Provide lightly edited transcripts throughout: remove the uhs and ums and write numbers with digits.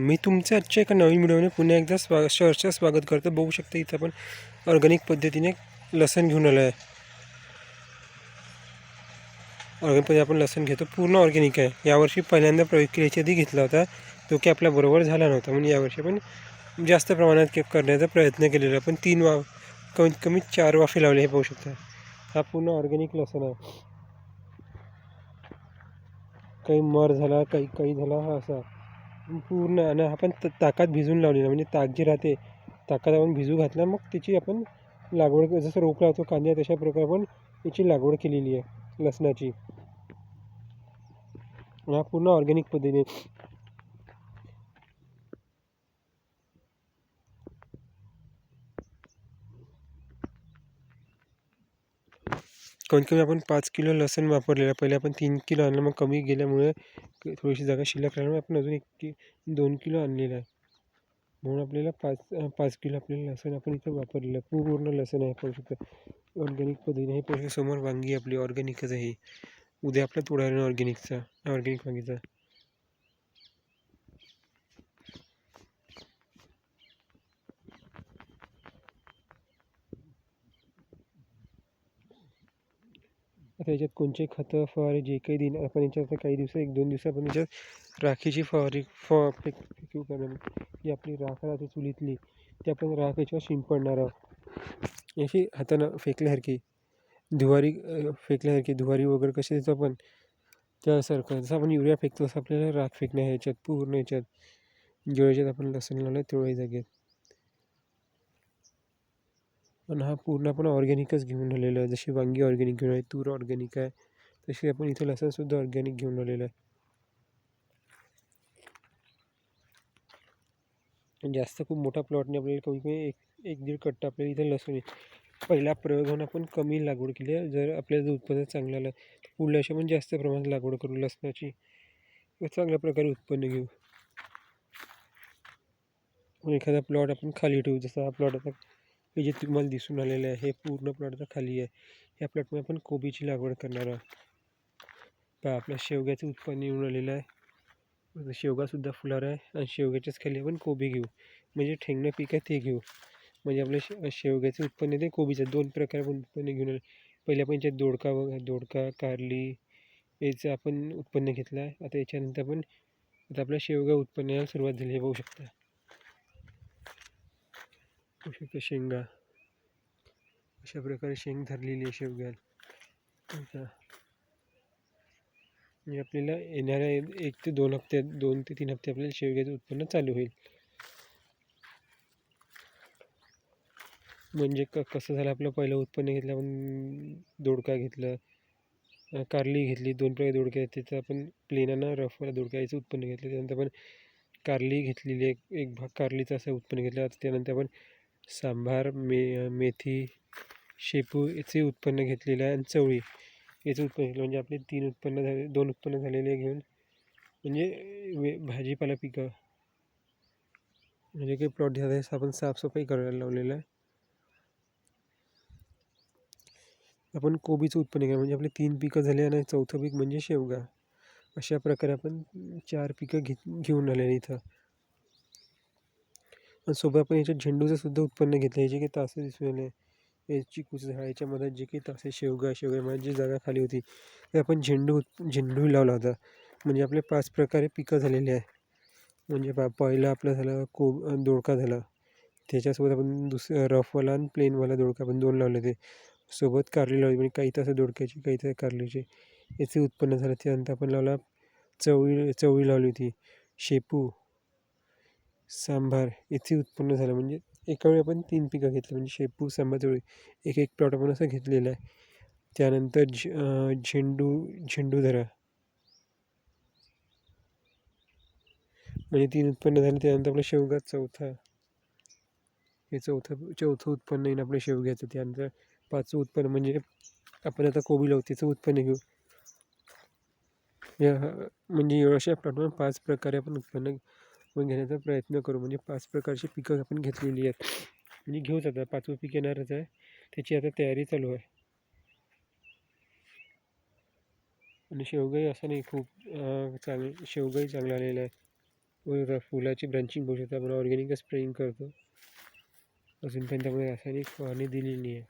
मी तुमचं आजच्या एका नवीन व्हिडिओने पुन्हा एकदा सहर्ष स्वागत करतो. बघू शकता इथं आपण ऑर्गॅनिक पद्धतीने लसण घेऊन आलो आहे. ऑर्गॅनिक पद्धतीने आपण लसण घेतो, पूर्ण ऑर्गॅनिक आहे. यावर्षी पहिल्यांदा प्रयोग केल्याच्या आधी घेतला होता, तो की आपल्या बरोबर झाला नव्हता. म्हणजे यावर्षी आपण जास्त प्रमाणात करण्याचा प्रयत्न केलेला, पण कमीत कमी 4 वाफे लावले. हे पाहू शकता, हा पूर्ण ऑर्गॅनिक लसण आहे. काही मर झाला, काही झाला, हा असा पूर्ण. आणि आपण ताकात भिजून लावलेला, म्हणजे ताक जी राहते ताकात आपण भिजू घातला, मग त्याची आपण लागवड जसं रोप लावतो कांद्या, तशा प्रकारे आपण याची लागवड केलेली आहे लसणाची. हा पूर्ण ऑर्गॅनिक पद्धतीने. कमीत कमी आपण 5 किलो लसण वापरलेलं. पहिले आपण 3 किलो आणलं, मग कमी गेल्यामुळे थोडीशी जागा शिल्लक राहिल्यामुळे आपण अजून 2 किलो आणलेलं आहे. म्हणून आपल्याला 5 किलो आपल्याला लसण आपण इथं वापरलेलं. पूर्ण लसण आहे, पाहू शकता ऑर्गॅनिक पद्धतीने. हे पाहू समोर वांगी आपली ऑर्गॅनिकच आहे. उद्या आपला तोडायला ऑर्गॅनिक वांगीचा. आता याच्यात कोणते खतं फवारे जे काही देणार आपण याच्यात काही दिवस 1-2 दिवस आपण याच्यात राखीची फवारी फेकू करणार. जी आपली राख राहते चुलीतली, ती आपण राख याच्यावर शिंपडणार आहोत. याची हातानं फेकल्यासारखी धुवारी वगैरे कशी देतो आपण त्यासारखं. जसं आपण युरिया फेकतो तसं आपल्याला राख फेकणं आहे याच्यात, पूर्ण याच्यात जेवढ्या याच्यात आपण लसण लावलं तेवढ्या जागेत. आणि हा पूर्ण आपण ऑर्गॅनिकच घेऊन आलेला आहे. जशी वांगी ऑर्गॅनिक घेऊन आहे, तूर ऑर्गॅनिक आहे, तशी आपण इथं लसणसुद्धा ऑर्गॅनिक घेऊन आलेलं आहे. जास्त खूप मोठा प्लॉट नाही, आपल्याला कमी कमी 1-1.5 कट्टा आपल्याला इथं लसूण आहे. पहिला प्रयोगाने आपण कमी लागवड केली आहे. जर आपल्याला उत्पन्न चांगलं आलं तर पुढल्या वर्षी आपण जास्त प्रमाणात लागवड करू लसणाची व चांगल्या प्रकारे उत्पन्न घेऊ. एखादा प्लॉट आपण खाली ठेवू. जसा हा प्लॉट आता हे जे तुम्हाला दिसून आलेलं आहे, हे पूर्ण प्लॉट आता खाली आहे. या प्लॉटमध्ये आपण कोबीची लागवड करणार आहोत. पहा आपल्या शेवग्याचं उत्पन्न येऊन आलेलं आहे. शेवगासुद्धा फुलार आहे, आणि शेवग्याच्याच खाली आपण कोबी घेऊ. म्हणजे ठेंगणं पीक आहे ते घेऊ. म्हणजे आपल्या शेवग्याचं उत्पन्न ते कोबीचं 2 प्रकारे आपण उत्पन्न घेऊन आले. पहिले आपण याच्यात दोडका, कारली याचं आपण उत्पन्न घेतलं आहे. आता याच्यानंतर आपण आपल्या शेवगा उत्पन्नाला सुरुवात झाली. हे पाहू शकता. शेंगा अशा प्रकारे शेंग धरलेली आहे शेवग्याला. म्हणजे आपल्याला येणाऱ्या 1 ते 2 हप्त्यात, 2 ते 3 हप्ते आपल्याला शेवग्याचं उत्पन्न चालू होईल. म्हणजे कसं झालं, आपलं पहिलं उत्पन्न घेतलं आपण, दोडका घेतलं, कारली घेतली. 2 प्रकार दोडके आहेत, त्याचं आपण प्लेनानं रफवाला दोडका याचं उत्पन्न घेतलं. त्यानंतर आपण कारली घेतलेली, एक भाग कारलीचं असं उत्पन्न घेतलं. त्यानंतर आपण सांबार, मेथी, शेपू याचे उत्पन्न घेतलेलं आहे, आणि चवळी याचं उत्पन्न घेतलं. म्हणजे आपले 3 उत्पन्न झाले, 2 उत्पन्न झालेले घेऊन, म्हणजे भाजीपाला पिकं म्हणजे काही प्लॉट झाले आपण साफसफाई करायला लावलेलं आहे. आपण कोबीचं उत्पन्न घ्या, म्हणजे आपले 3 पिकं झाले, आणि 4थं पीक म्हणजे शेवगा. अशा प्रकारे आपण 4 पिकं घेऊन आलेले इथं. आणि सोबत आपण याच्यात झेंडूचं सुद्धा उत्पन्न घेतलं. याचे काही तासे दिसून आले, हे चिकूचं झाड, याच्यामध्ये जे काही तासे शेवगामध्ये जी जागा खाली होती ते आपण झेंडू लावला होता. म्हणजे आपले 5 प्रकारे पिकं झालेली आहे. म्हणजे पहिलं आपलं झालं दोडका झाला, त्याच्यासोबत आपण रफवाला आणि प्लेनवाला दोडका आपण 2 लावले. ते सोबत कारली लावली, म्हणजे काही तास दोडक्याची, काही तास कारलीचे, याचे उत्पन्न झालं. त्यानंतर आपण लावला चवळी लावली होती, शेपू, सांबार याचे उत्पन्न झालं. म्हणजे एका वेळी आपण 3 पिकं घेतली, म्हणजे शेपू, सांबार, चवळी एक प्लॉट आपण असं घेतलेलं आहे. त्यानंतर झेंडू धरा, म्हणजे 3 उत्पन्न झालं. त्यानंतर आपलं शेवगा हे चौथं उत्पन्न येईल आपल्या शेवग्याचं. त्यानंतर 5वं उत्पन्न म्हणजे आपण आता कोबी लावू, त्याचं उत्पन्न घेऊ. म्हणजे अशा प्लॉटवर 5 प्रकारे आपण उत्पन्न घेण्याचा प्रयत्न करू. म्हणजे 5 प्रकारची पिकं आपण घेतलेली आहेत, म्हणजे घेऊच. आता 5वं पीक येणारच आहे, त्याची आता तयारी चालू आहे. आणि शेवगाही असं नाही, खूप शेवगाही चांगला आलेला आहे. फुलाची ब्रांचिंग बघू शकता. आपण ऑर्गॅनिक स्प्रेइंग करतो. अजूनपर्यंत आपण रासायनिक फवारणी दिलेली आहे.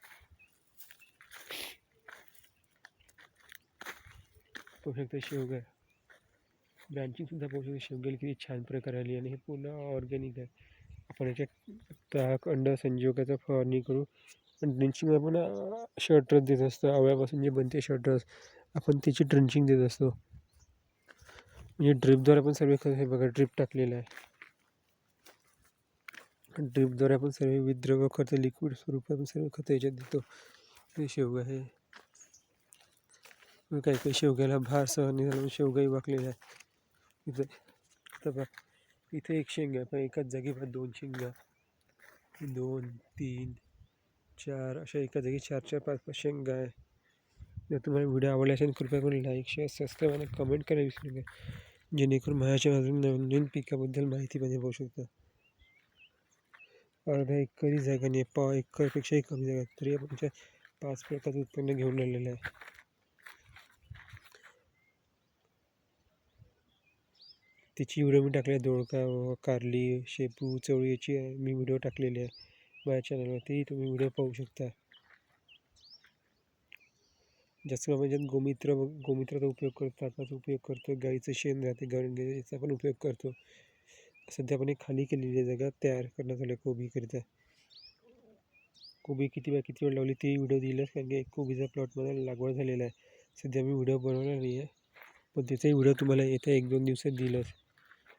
पाहू शकता शेवगा ब्रांचिंगसुद्धा पाहू शकता. शेवग्याला किती छान प्रकारे आली आणि हे पूर्ण ऑर्गॅनिक आहे. आपण याच्यात ताक, अंड, संजीवकाचा फवारणी करू. पण ड्रिंचिंग आपण शर्टरस देत असतो. आवळ्यापासून जे बनते शर्टरस आपण त्याची ड्रिंचिंग देत असतो. म्हणजे ड्रिपद्वारे आपण सर्व खत, हे बघा ड्रिप टाकलेलं आहे. ड्रिपद्वारे आपण सर्व विद्रव खत लिक्विड स्वरूपात आपण सर्व खत याच्यात देतो. हे शेवगा आहे. काही काही शेवग्याला भार सहन नाही झाला, शेवगाही वाकलेला आहे. इथे एक शेंगा पण एकाच जागी 2 शेंगा, 2, 3, 4 अशा एका जागी 4-4, 5-5 शेंगा आहे. जर तुम्हाला व्हिडिओ आवडला असेल कृपया करून लाईक, शेअर, सबस्क्राईब आणि कमेंट करायला विसरू नका, जेणेकरून माझ्या अजून नवीन पिकाबद्दल माहिती पण पाहू शकता. अर्धा एकरही जागा नाही, पाव एकरपेक्षाही कमी जागा, तरी आपण 5 प्रकारचं उत्पन्न घेऊन आलेलं आहे. त्याची व्हिडिओ मी टाकले, दोडका, कारली, शेपू, चवळी याची मी व्हिडिओ टाकलेली आहे माझ्या चॅनलवर, तेही तुम्ही व्हिडिओ पाहू शकता. जास्त म्हणजे गोमूत्राचा उपयोग करतो, ताकाचा उपयोग करतो, गाईचं शेण राहते याचा पण उपयोग करतो. सध्या आपण एक खाली केलेली जागा तयार करण्यात आली कोबीकरिता. कोबी किती वेळ लावली तेही व्हिडिओ दिलाच, कारण की एक कोबीचा प्लॉट मला लागवड झालेला आहे. सध्या मी व्हिडिओ बनवला नाही आहे, पण त्याचाही व्हिडिओ तुम्हाला येत्या 1-2 दिवसात दिलंच.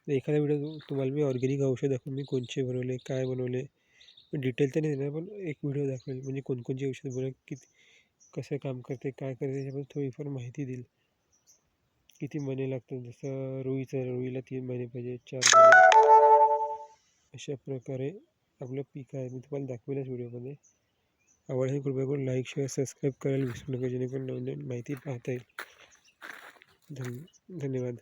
एखादा व्हिडिओ तुम्हाला मी ऑर्गॅनिक औषध दाखवून मी कोणचे बनवले, काय बनवले, पण डिटेल तर नाही देणार, पण एक व्हिडिओ दाखवेल म्हणजे कोणकोणचे औषध बनवले, किती कसं काम करते, काय करते त्याच्याबद्दल थोडीफार माहिती देईल. किती महिने लागतात, जसं रुईला 3 महिने पाहिजे, 4 महिने, अशा प्रकारे आपलं पीक आहे. मी तुम्हाला दाखवेलच व्हिडिओमध्ये. आवडल्यास कृपया करून लाईक, शेअर, सबस्क्राईब करायला विसरू नका, जेणेकरून नवीन माहिती पाहता येईल. धन्यवाद.